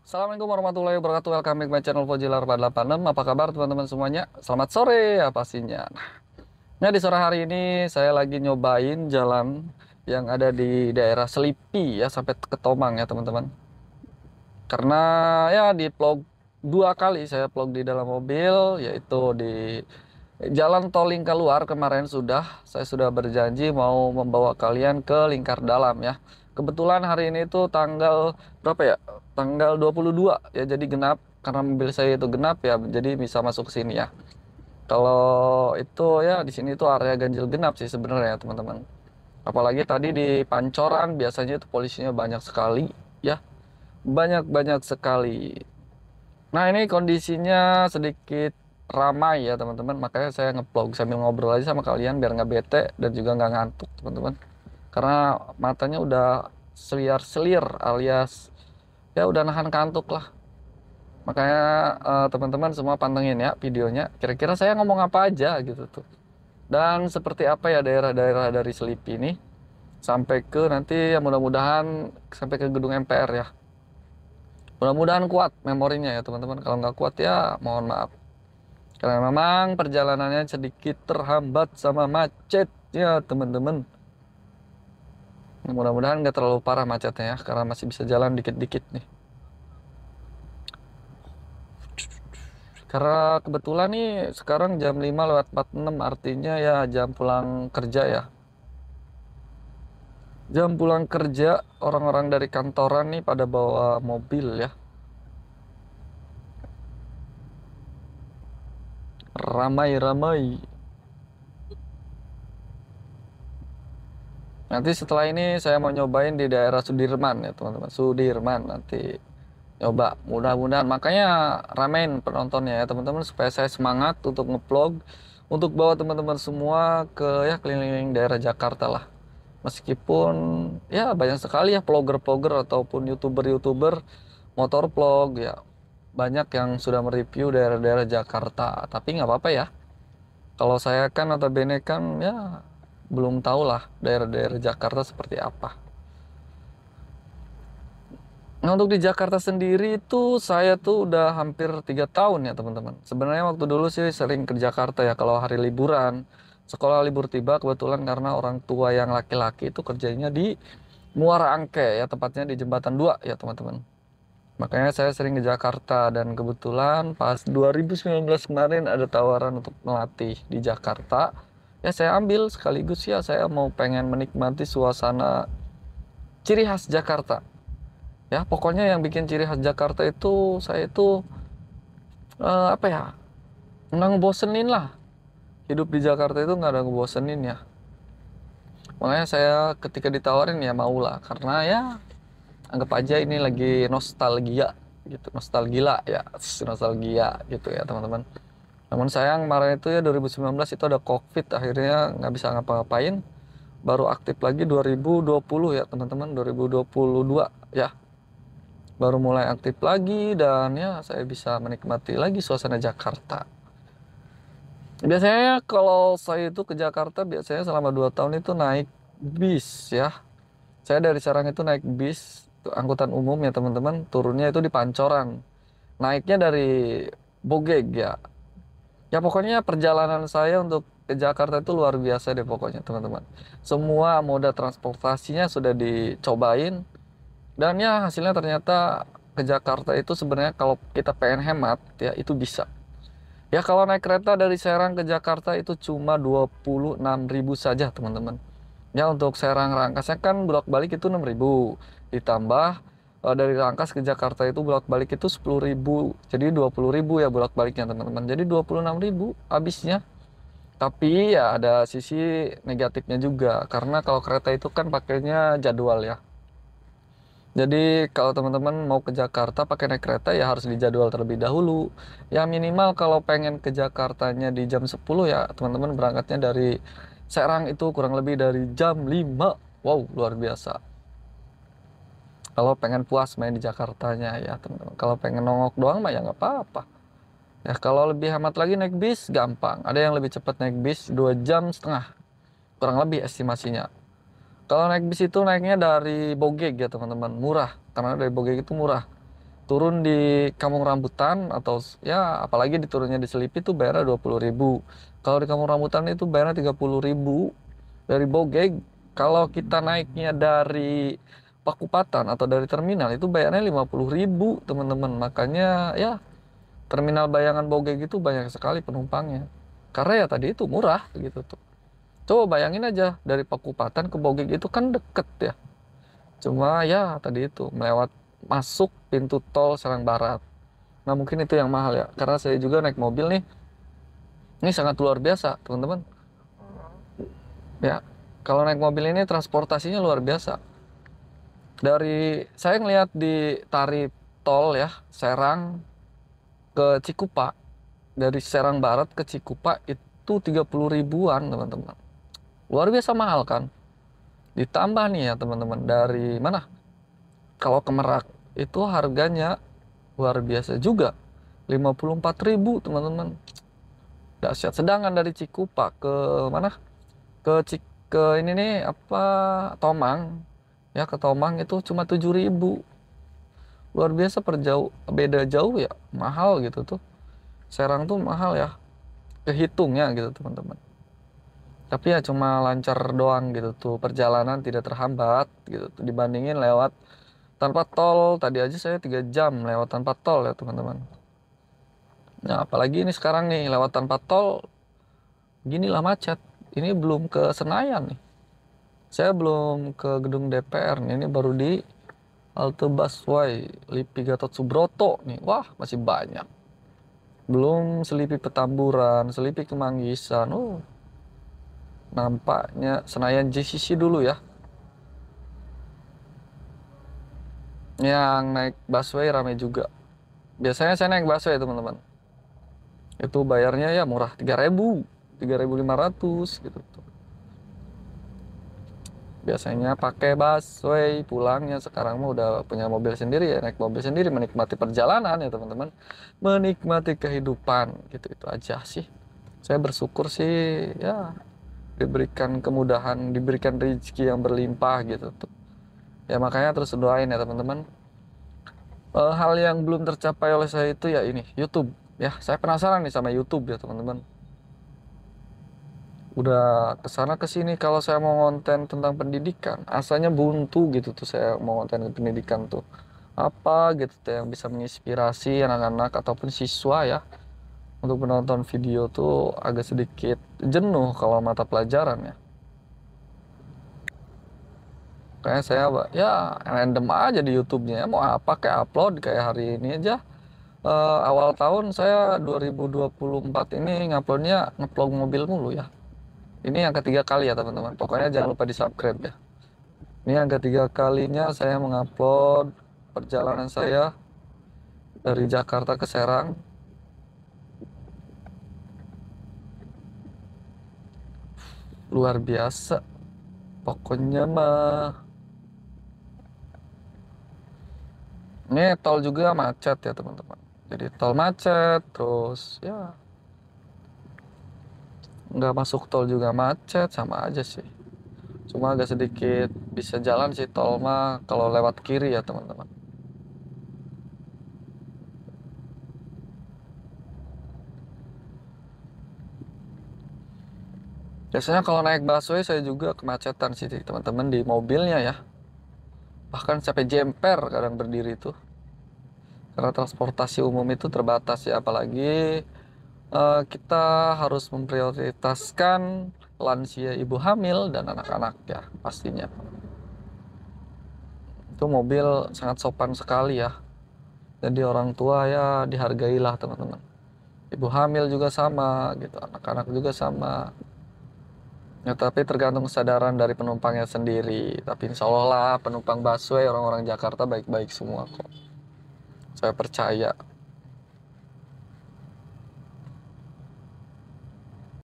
Assalamualaikum warahmatullahi wabarakatuh. Welcome back my channel Fojilar 486. Apa kabar teman-teman semuanya? Selamat sore ya pastinya. Nah, di sore hari ini saya lagi nyobain jalan yang ada di daerah Selipi ya sampai ke Tomang ya teman-teman. Karena ya di vlog dua kali saya vlog di dalam mobil, yaitu di Jalan Tol Lingkar Luar kemarin saya sudah berjanji mau membawa kalian ke Lingkar Dalam ya. Kebetulan hari ini tuh tanggal berapa ya? Tanggal 22 ya, jadi genap karena mobil saya itu genap ya, jadi bisa masuk ke sini ya. Kalau itu ya di sini tuh area ganjil genap sih sebenarnya teman-teman. Apalagi tadi di Pancoran biasanya itu polisinya banyak sekali ya. Banyak-banyak sekali. Nah, ini kondisinya sedikit ramai ya teman-teman, makanya saya ngevlog sambil ngobrol aja sama kalian biar nggak bete dan juga nggak ngantuk teman-teman. Karena matanya udah seliar-selir alias ya udah nahan kantuk lah. Makanya teman-teman semua pantengin ya videonya. Kira-kira saya ngomong apa aja gitu tuh. Dan seperti apa ya daerah-daerah dari Selipi ini sampai ke nanti ya mudah-mudahan sampai ke gedung MPR ya. Mudah-mudahan kuat memorinya ya teman-teman. Kalau nggak kuat ya mohon maaf. Karena memang perjalanannya sedikit terhambat sama macet ya teman-teman. Mudah-mudahan nggak terlalu parah macetnya ya, karena masih bisa jalan dikit-dikit nih. Karena kebetulan nih sekarang jam 5 lewat 46 artinya ya jam pulang kerja ya. Jam pulang kerja orang-orang dari kantoran nih pada bawa mobil ya. Ramai-ramai. Nanti setelah ini saya mau nyobain di daerah Sudirman ya teman-teman. Sudirman nanti nyoba. Mudah-mudahan makanya ramein penontonnya ya teman-teman supaya saya semangat untuk ngevlog, untuk bawa teman-teman semua ke ya keliling daerah Jakarta lah. Meskipun ya banyak sekali ya vlogger-vlogger ataupun youtuber-youtuber motor vlog ya, banyak yang sudah mereview daerah-daerah Jakarta. Tapi nggak apa-apa ya. Kalau saya kan notabene kan ya belum tahu lah daerah-daerah Jakarta seperti apa. Nah, untuk di Jakarta sendiri itu saya tuh udah hampir 3 tahun ya teman-teman. Sebenarnya waktu dulu sih sering ke Jakarta ya kalau hari liburan. Sekolah libur tiba kebetulan karena orang tua yang laki-laki itu kerjanya di Muara Angke ya, tepatnya di Jembatan 2 ya teman-teman. Makanya saya sering ke Jakarta dan kebetulan pas 2019 kemarin ada tawaran untuk melatih di Jakarta. Ya saya ambil sekaligus ya saya mau pengen menikmati suasana ciri khas Jakarta. Ya pokoknya yang bikin ciri khas Jakarta itu saya itu apa ya, nggak ngebosenin lah. Hidup di Jakarta itu nggak ada ngebosenin ya. Makanya saya ketika ditawarin ya mau lah, karena ya anggap aja ini lagi nostalgia gitu, nostalgia ya, nostalgia gitu ya teman-teman. Namun sayang kemarin itu ya 2019 itu ada COVID, akhirnya nggak bisa ngapa-ngapain. Baru aktif lagi 2020 ya teman-teman, 2022 ya. Baru mulai aktif lagi dan ya saya bisa menikmati lagi suasana Jakarta. Biasanya kalau saya itu ke Jakarta biasanya selama 2 tahun itu naik bis ya. Saya dari Serang itu naik bis, itu angkutan umum ya teman-teman, turunnya itu di Pancoran. Naiknya dari Bogeg ya. Ya pokoknya perjalanan saya untuk ke Jakarta itu luar biasa deh pokoknya teman-teman. Semua moda transportasinya sudah dicobain dan ya hasilnya ternyata ke Jakarta itu sebenarnya kalau kita pengen hemat ya itu bisa. Ya kalau naik kereta dari Serang ke Jakarta itu cuma 26.000 saja teman-teman. Ya untuk Serang Rangkasnya kan bolak-balik itu 6.000. Ditambah dari Rangkas ke Jakarta itu bolak-balik itu 10.000. Jadi 20.000 ya bolak-baliknya teman-teman. Jadi 26.000 habisnya. Tapi ya ada sisi negatifnya juga. Karena kalau kereta itu kan pakainya jadwal ya. Jadi kalau teman-teman mau ke Jakarta pakai naik kereta ya harus dijadwal terlebih dahulu. Ya minimal kalau pengen ke Jakartanya di jam 10 ya teman-teman berangkatnya dari Serang itu kurang lebih dari jam 5. Wow, luar biasa. Kalau pengen puas main di Jakartanya ya teman-teman. Kalau pengen nongok doang mah ya nggak apa-apa. Ya kalau lebih hemat lagi naik bis gampang. Ada yang lebih cepat naik bis 2 jam setengah. Kurang lebih estimasinya. Kalau naik bis itu naiknya dari Bogeg ya teman-teman, murah. Karena dari Bogeg itu murah. turun di Kampung Rambutan atau ya apalagi diturunnya di Selipi tuh bayarnya 20.000. Kalau di Kampung Rambutan itu bayarnya 30.000 dari Bogeg. Kalau kita naiknya dari Pakupatan atau dari terminal itu bayarnya 50.000 teman-teman. Makanya ya terminal Bayangan Bogeg itu banyak sekali penumpangnya. Karena ya tadi itu murah gitu tuh. Coba bayangin aja dari Pakupatan ke Bogeg itu kan deket ya. Cuma ya tadi itu melewat masuk pintu tol Serang Barat. Nah mungkin itu yang mahal ya. Karena saya juga naik mobil nih. Ini sangat luar biasa teman-teman. Ya kalau naik mobil ini transportasinya luar biasa. Dari saya ngelihat di tarif tol ya Serang ke Cikupa. Dari Serang Barat ke Cikupa itu 30 ribuan teman-teman. Luar biasa mahal kan. Ditambah nih ya teman-teman dari mana? Kalau ke Merak itu harganya luar biasa juga. 54.000 teman-teman. Dahsyat. Sedangkan dari Cikupa ke mana? Ke ini nih apa Tomang. Ya ke Tomang itu cuma 7.000. Luar biasa beda jauh ya. Mahal gitu tuh. Serang tuh mahal ya. Kehitungnya gitu teman-teman. Tapi ya cuma lancar doang gitu tuh. Perjalanan tidak terhambat gitu tuh. Dibandingin lewat tanpa tol. Tadi aja saya 3 jam lewat tanpa tol ya teman-teman. Nah apalagi ini sekarang nih lewat tanpa tol. Ginilah macet. Ini belum ke Senayan nih. Saya belum ke gedung DPR nih. Ini baru di halte busway Lipi Gatot Subroto nih. Wah masih banyak. Belum Selipi Petamburan, Selipi Kemanggisan. Nampaknya Senayan JCC dulu ya. Yang naik busway rame juga. Biasanya saya naik busway teman-teman. Itu bayarnya ya murah 3.000, 3.500 gitu tuh. Biasanya pakai busway pulangnya, sekarang mah udah punya mobil sendiri ya, naik mobil sendiri menikmati perjalanan ya teman-teman. Menikmati kehidupan gitu itu aja sih. Saya bersyukur sih ya diberikan kemudahan, diberikan rezeki yang berlimpah gitu tuh. Ya makanya terus doain ya teman-teman. Hal yang belum tercapai oleh saya itu ya ini YouTube ya. Saya penasaran nih sama YouTube ya teman-teman. Udah kesana kesini kalau saya mau konten tentang pendidikan, asalnya buntu gitu tuh saya mau konten pendidikan tuh. Apa gitu tuh yang bisa menginspirasi anak-anak ataupun siswa ya untuk menonton video tuh agak sedikit jenuh kalau mata pelajaran ya. Kayak saya ya random aja di YouTube-nya ya, mau apa kayak upload kayak hari ini aja. Awal tahun saya 2024 ini ngupload mobil mulu ya. Ini yang ketiga kali ya teman-teman. Pokoknya jangan lupa di subscribe ya. Ini yang ketiga kalinya saya mengupload perjalanan saya dari Jakarta ke Serang. Luar biasa. Pokoknya mah. Ini tol juga macet ya teman-teman. Jadi tol macet terus ya nggak masuk tol juga macet sama aja sih. Cuma agak sedikit bisa jalan sih tol mah kalau lewat kiri ya teman-teman. Biasanya kalau naik busway saya juga kemacetan sih teman-teman di mobilnya ya. Bahkan sampai jemper kadang berdiri itu. Karena transportasi umum itu terbatas ya, apalagi kita harus memprioritaskan lansia, ibu hamil, dan anak-anak ya pastinya. Itu mobil sangat sopan sekali ya. Jadi orang tua ya dihargailah teman-teman. Ibu hamil juga sama gitu, anak-anak juga sama. Ya tapi tergantung kesadaran dari penumpangnya sendiri. Tapi insya Allah lah penumpang busway orang-orang Jakarta baik-baik semua kok. Saya percaya.